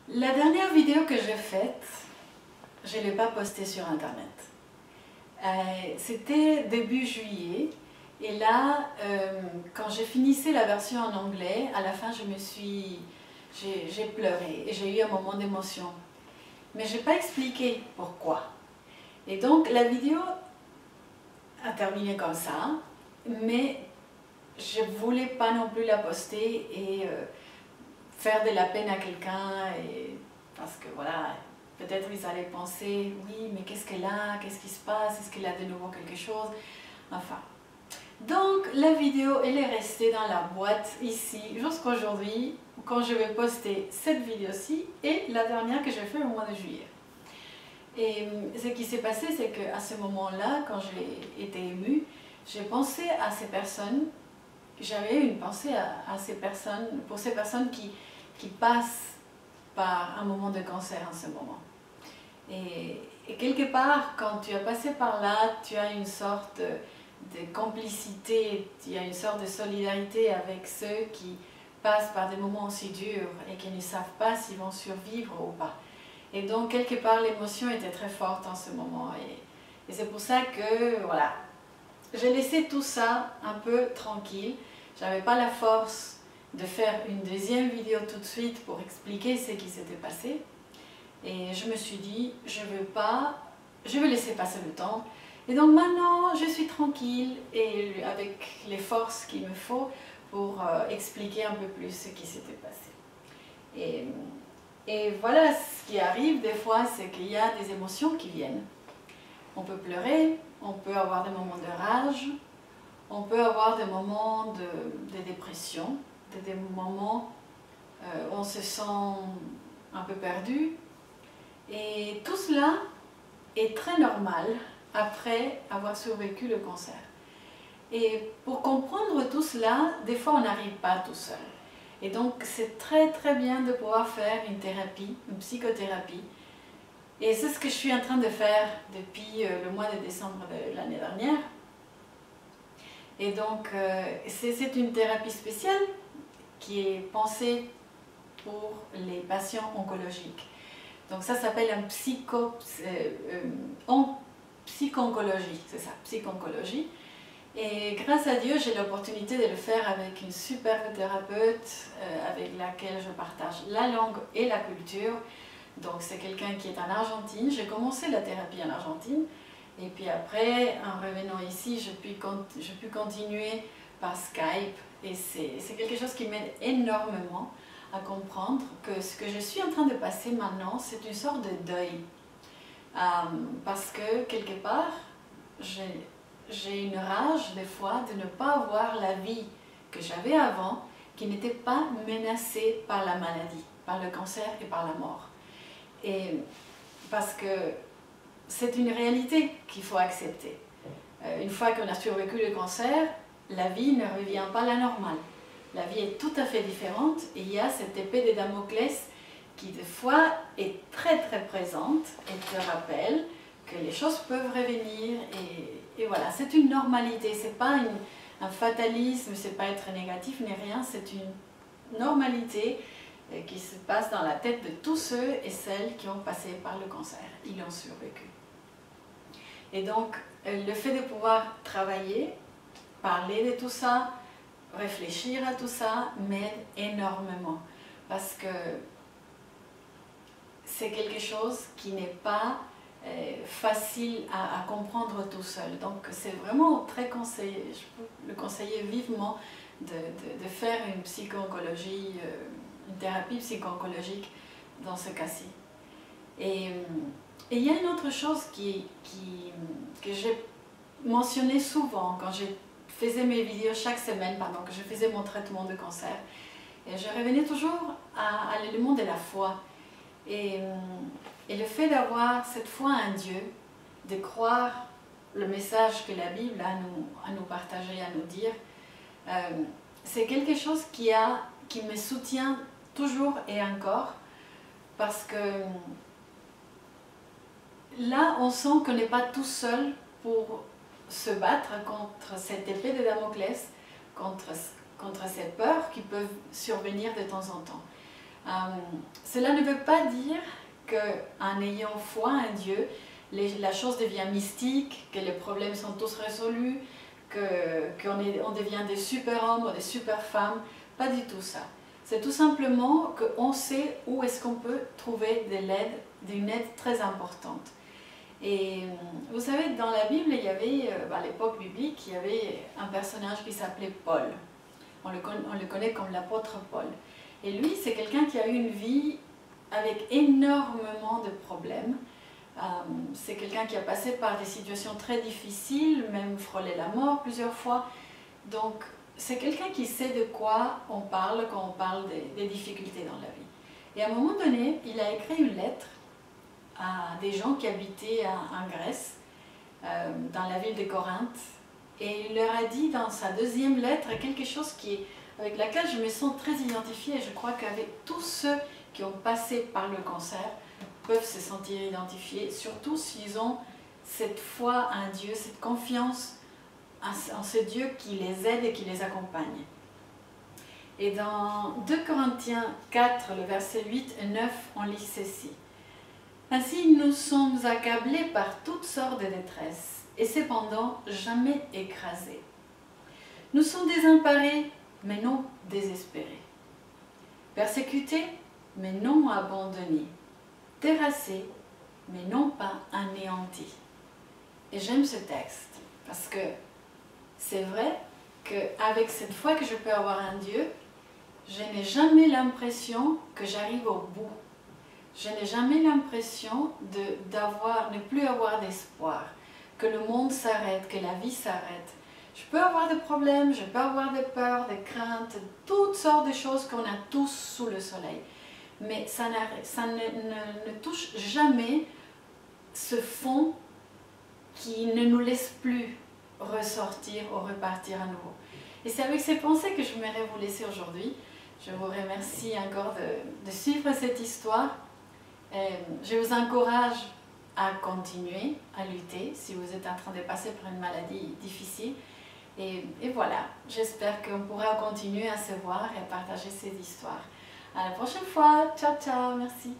La dernière vidéo que j'ai faite, je ne l'ai pas postée sur internet. C'était début juillet et là, quand j'ai finissé la version en anglais, à la fin j'ai pleuré et j'ai eu un moment d'émotion. Mais je n'ai pas expliqué pourquoi. Et donc la vidéo a terminé comme ça, mais je ne voulais pas non plus la poster et faire de la peine à quelqu'un, parce que voilà, peut-être ils allaient penser, oui, mais qu'est-ce qu'elle a, qu'est-ce qui se passe, est-ce qu'elle a de nouveau quelque chose, enfin. Donc la vidéo, elle est restée dans la boîte ici jusqu'à aujourd'hui, quand je vais poster cette vidéo-ci et la dernière que j'ai fait au mois de juillet. Et ce qui s'est passé, c'est qu'à ce moment-là, quand j'ai été émue, j'ai pensé à ces personnes. J'avais une pensée à ces personnes, pour ces personnes qui passent par un moment de cancer en ce moment. Et quelque part, quand tu as passé par là, tu as une sorte de complicité, tu as une sorte de solidarité avec ceux qui passent par des moments aussi durs et qui ne savent pas s'ils vont survivre ou pas. Et donc, quelque part, l'émotion était très forte en ce moment. Et c'est pour ça que, voilà, j'ai laissé tout ça un peu tranquille. Je n'avais pas la force de faire une deuxième vidéo tout de suite pour expliquer ce qui s'était passé. Et je me suis dit, je vais laisser passer le temps. Et donc maintenant, je suis tranquille et avec les forces qu'il me faut pour expliquer un peu plus ce qui s'était passé. Et voilà, ce qui arrive des fois, c'est qu'il y a des émotions qui viennent. On peut pleurer, on peut avoir des moments de rage, on peut avoir des moments de dépression, des moments où on se sent un peu perdu. Et tout cela est très normal après avoir survécu le cancer. Et pour comprendre tout cela, des fois on n'arrive pas tout seul. Et donc c'est très très bien de pouvoir faire une thérapie, une psychothérapie. Et c'est ce que je suis en train de faire depuis le mois de décembre de l'année dernière. Et donc c'est une thérapie spéciale qui est pensée pour les patients oncologiques. Donc ça s'appelle un psycho-oncologie, c'est ça, psycho-oncologie. Et grâce à Dieu, j'ai l'opportunité de le faire avec une superbe thérapeute avec laquelle je partage la langue et la culture. Donc c'est quelqu'un qui est en Argentine. J'ai commencé la thérapie en Argentine. Et puis après, en revenant ici, je peux continuer par Skype. Et c'est quelque chose qui m'aide énormément à comprendre que ce que je suis en train de passer maintenant, c'est une sorte de deuil. Parce que quelque part, j'ai une rage des fois de ne pas avoir la vie que j'avais avant, qui n'était pas menacée par la maladie, par le cancer et par la mort. Et parce que c'est une réalité qu'il faut accepter. Une fois qu'on a survécu le cancer, la vie ne revient pas à la normale. La vie est tout à fait différente et il y a cette épée de Damoclès qui des fois est très très présente et te rappelle que les choses peuvent revenir et voilà, c'est une normalité, c'est pas un fatalisme, c'est pas être négatif ni rien, c'est une normalité qui se passe dans la tête de tous ceux et celles qui ont passé par le cancer, ils ont survécu. Et donc, le fait de pouvoir travailler, parler de tout ça, réfléchir à tout ça m'aide énormément parce que c'est quelque chose qui n'est pas facile à comprendre tout seul. Donc c'est vraiment très conseillé, je peux le conseiller vivement de faire une psycho-oncologie, une thérapie psycho-oncologique dans ce cas-ci. Et il y a une autre chose que j'ai mentionné souvent quand je faisais mes vidéos chaque semaine pendant que je faisais mon traitement de cancer. Et je revenais toujours à l'élément de la foi. Et le fait d'avoir cette foi en Dieu, de croire le message que la Bible a à nous partager, à nous dire, c'est quelque chose qui me soutient toujours et encore, parce que là, on sent qu'on n'est pas tout seul pour se battre contre cette épée de Damoclès, contre ces peurs qui peuvent survenir de temps en temps. Cela ne veut pas dire qu'en ayant foi en Dieu, la chose devient mystique, que les problèmes sont tous résolus, qu'on devient des super-hommes ou des super-femmes. Pas du tout ça. C'est tout simplement qu'on sait où est-ce qu'on peut trouver une aide très importante. Et vous savez, dans la Bible, il y avait, à l'époque biblique, il y avait un personnage qui s'appelait Paul. On le connaît comme l'apôtre Paul. Et lui, c'est quelqu'un qui a eu une vie avec énormément de problèmes. C'est quelqu'un qui a passé par des situations très difficiles, même frôlé la mort plusieurs fois. Donc, c'est quelqu'un qui sait de quoi on parle quand on parle des difficultés dans la vie. Et à un moment donné, il a écrit une lettre à des gens qui habitaient en Grèce, dans la ville de Corinthe, et il leur a dit dans sa deuxième lettre quelque chose avec laquelle je me sens très identifiée, et je crois qu'avec tous ceux qui ont passé par le cancer peuvent se sentir identifiés, surtout s'ils ont cette foi en Dieu, cette confiance en ce Dieu qui les aide et qui les accompagne. Et dans 2 Corinthiens 4, le verset 8 et 9, on lit ceci. « Ainsi nous sommes accablés par toutes sortes de détresses, et cependant jamais écrasés. Nous sommes désemparés, mais non désespérés. Persécutés, mais non abandonnés. Terrassés, mais non pas anéantis. » Et j'aime ce texte, parce que c'est vrai qu'avec cette foi que je peux avoir en Dieu, je n'ai jamais l'impression que j'arrive au bout. Je n'ai jamais l'impression de ne plus avoir d'espoir, que le monde s'arrête, que la vie s'arrête. Je peux avoir des problèmes, je peux avoir des peurs, des craintes, toutes sortes de choses qu'on a tous sous le soleil. Mais ça ne touche jamais ce fond qui ne nous laisse plus ressortir ou repartir à nouveau. Et c'est avec ces pensées que j'aimerais vous laisser aujourd'hui. Je vous remercie encore de suivre cette histoire. Je vous encourage à continuer à lutter si vous êtes en train de passer par une maladie difficile. Et voilà, j'espère qu'on pourra continuer à se voir et à partager ces histoires. À la prochaine fois. Ciao, ciao, merci.